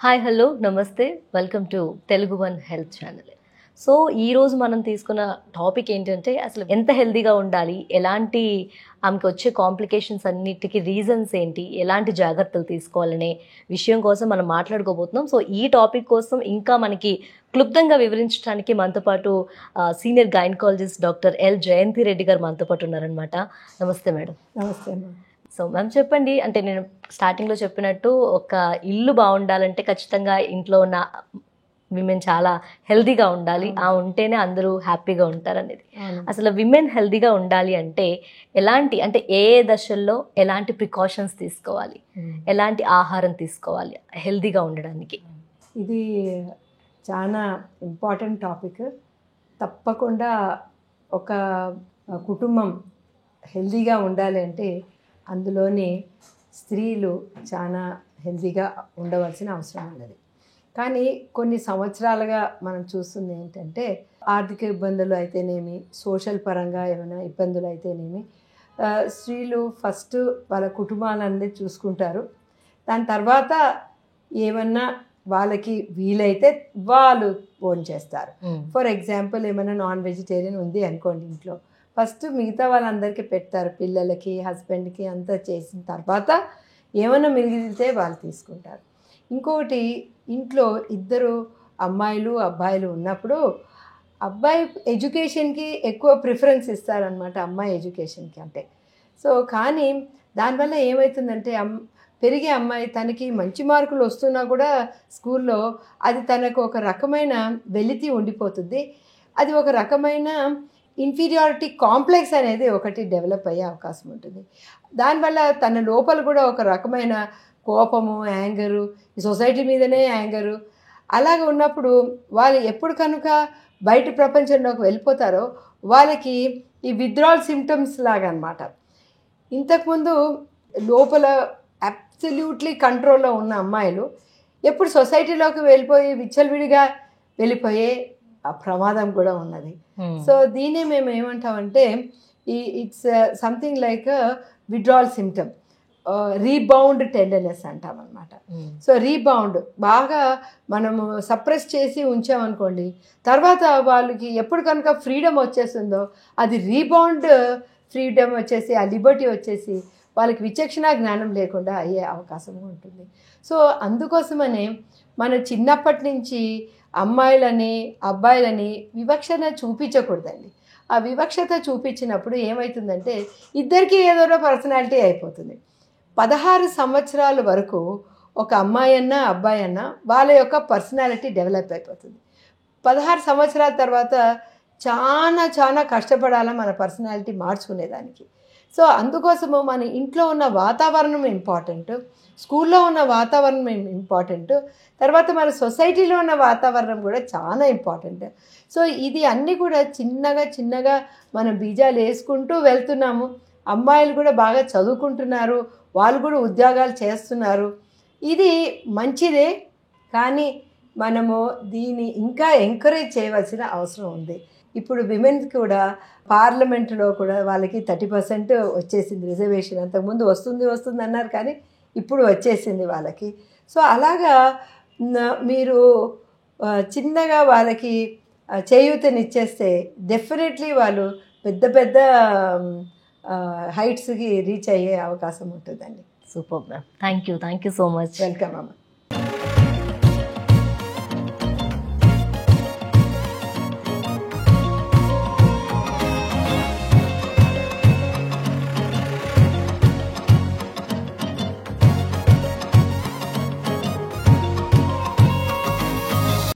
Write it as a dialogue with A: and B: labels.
A: Hi hello నమస్తే welcome to Telugu one health channel. So ఈరోజు మనం తీసుకున్న టాపిక్ ఏంటంటే అసలు ఎంత హెల్తీగా ఉండాలి, ఎలాంటి ఆమెకు వచ్చే కాంప్లికేషన్స్ అన్నిటికీ రీజన్స్ ఏంటి, ఎలాంటి జాగ్రత్తలు తీసుకోవాలనే విషయం కోసం మనం మాట్లాడుకోబోతున్నాం. సో ఈ టాపిక్ కోసం ఇంకా మనకి క్లుప్తంగా వివరించడానికి మనతో పాటు సీనియర్ గైనకాలజిస్ట్ డాక్టర్ ఎల్ జయంతి రెడ్డి గారు మనతో పాటు ఉన్నారనమాట. నమస్తే మేడం.
B: నమస్తే అమ్మా.
A: సో మ్యామ్ చెప్పండి, అంటే నేను స్టార్టింగ్లో చెప్పినట్టు ఒక ఇల్లు బాగుండాలంటే ఖచ్చితంగా ఇంట్లో ఉన్న విమెన్ చాలా హెల్తీగా ఉండాలి, ఆ ఉంటేనే అందరూ హ్యాపీగా ఉంటారు అనేది. అసలు విమెన్ హెల్తీగా ఉండాలి అంటే ఎలాంటి, అంటే ఏ దశల్లో ఎలాంటి ప్రికాషన్స్ తీసుకోవాలి, ఎలాంటి ఆహారం తీసుకోవాలి హెల్తీగా ఉండడానికి?
B: ఇది చాలా ఇంపార్టెంట్ టాపిక్. తప్పకుండా ఒక కుటుంబం హెల్తీగా ఉండాలి అంటే అందులోని స్త్రీలు చాలా హెల్తీగా ఉండవలసిన అవసరం ఉన్నది. కానీ కొన్ని సంవత్సరాలుగా మనం చూస్తుంది ఏంటంటే ఆర్థిక ఇబ్బందులు అయితేనేమి, సోషల్ పరంగా ఏమైనా ఇబ్బందులు అయితేనేమి, స్త్రీలు ఫస్ట్ వాళ్ళ కుటుంబాలన్నీ చూసుకుంటారు. దాని తర్వాత ఏమన్నా వాళ్ళకి వీలైతే వాళ్ళు భోజనం చేస్తారు. ఫర్ ఎగ్జాంపుల్ ఏమైనా నాన్ వెజిటేరియన్ ఉంది అనుకోండి, ఇంట్లో ఫస్ట్ మిగతా వాళ్ళందరికీ పెడతారు, పిల్లలకి హస్బెండ్కి అంతా చేసిన తర్వాత ఏమైనా మిగిలితే వాళ్ళు తీసుకుంటారు. ఇంకొకటి, ఇంట్లో ఇద్దరు అమ్మాయిలు అబ్బాయిలు ఉన్నప్పుడు అబ్బాయి ఎడ్యుకేషన్కి ఎక్కువ ప్రిఫరెన్స్ ఇస్తారనమాట అమ్మాయి ఎడ్యుకేషన్కి అంటే. సో కానీ దానివల్ల ఏమవుతుందంటే పెరిగే అమ్మాయి తనకి మంచి మార్కులు వస్తున్నా కూడా స్కూల్లో అది తనకు ఒక రకమైన వెలితి ఉండిపోతుంది. అది ఒక రకమైన ఇన్ఫీరియారిటీ కాంప్లెక్స్ అనేది ఒకటి డెవలప్ అయ్యే అవకాశం ఉంటుంది. దానివల్ల తన లోపల కూడా ఒక రకమైన కోపము, యాంగరు, సొసైటీ మీదనే యాంగరు, అలాగే ఉన్నప్పుడు వాళ్ళు ఎప్పుడు కనుక బయట ప్రపంచంలోకి వెళ్ళిపోతారో వాళ్ళకి ఈ విత్డ్రాల్ సిమ్టమ్స్ లాగా అనమాట. ఇంతకుముందు లోపల అబ్సల్యూట్లీ కంట్రోల్లో ఉన్న అమ్మాయిలు ఎప్పుడు సొసైటీలోకి వెళ్ళిపోయి విచ్చలవిడిగా వెళ్ళిపోయే ఆ ప్రమాదం కూడా ఉన్నది. సో దీన్నే మేము ఏమంటామంటే it's something like withdrawal symptom, rebound tenderness అంటాం అనమాట. సో రీబౌండ్ బాగా మనము సప్రెస్ చేసి ఉంచామనుకోండి, తర్వాత వాళ్ళకి ఎప్పుడు కనుక ఫ్రీడమ్ వచ్చేస్తుందో అది రీబౌండ్ ఫ్రీడమ్ వచ్చేసి, ఆ లిబర్టీ వచ్చేసి వాళ్ళకి విచక్షణ జ్ఞానం లేకుండా అయ్యే అవకాశం ఉంటుంది. సో అందుకోసమనే మన చిన్నప్పటి నుంచి అమ్మాయిలని అబ్బాయిలని వివక్షత చూపించకూడదండి. ఆ వివక్షత చూపించినప్పుడు ఏమవుతుందంటే ఇద్దరికీ ఏదో పర్సనాలిటీ అయిపోతుంది. 16 సంవత్సరాల వరకు ఒక అమ్మాయి అన్నా అబ్బాయి అన్నా వాళ్ళ యొక్క పర్సనాలిటీ డెవలప్ అయిపోతుంది. 16 సంవత్సరాల తర్వాత చాలా చాలా కష్టపడాలి మన పర్సనాలిటీ మార్చుకునేదానికి. సో అందుకోసము మన ఇంట్లో ఉన్న వాతావరణం ఇంపార్టెంట్, స్కూల్లో ఉన్న వాతావరణం ఇంపార్టెంట్, తర్వాత మన సొసైటీలో ఉన్న వాతావరణం కూడా చాలా ఇంపార్టెంట్. సో ఇది అన్నీ కూడా చిన్నగా చిన్నగా మనం బీజాలు వేసుకుంటూ వెళ్తున్నాము. అమ్మాయిలు కూడా బాగా చదువుకుంటున్నారు, వాళ్ళు కూడా ఉద్యోగాలు చేస్తున్నారు. ఇది మంచిదే, కానీ మనము దీన్ని ఇంకా ఎంకరేజ్ చేయవలసిన అవసరం ఉంది. ఇప్పుడు విమెన్కి కూడా పార్లమెంట్లో కూడా వాళ్ళకి 30% వచ్చేసింది రిజర్వేషన్. అంతకుముందు వస్తుంది అన్నారు, కానీ ఇప్పుడు వచ్చేసింది వాళ్ళకి. సో అలాగా మీరు చిన్నగా వాళ్ళకి చేయూతనిచ్చేస్తే డెఫినెట్లీ వాళ్ళు పెద్ద పెద్ద హైట్స్కి రీచ్ అయ్యే అవకాశం ఉంటుందండి.
A: Super ma'am, thank you so much.
B: Welcome అమ్మ.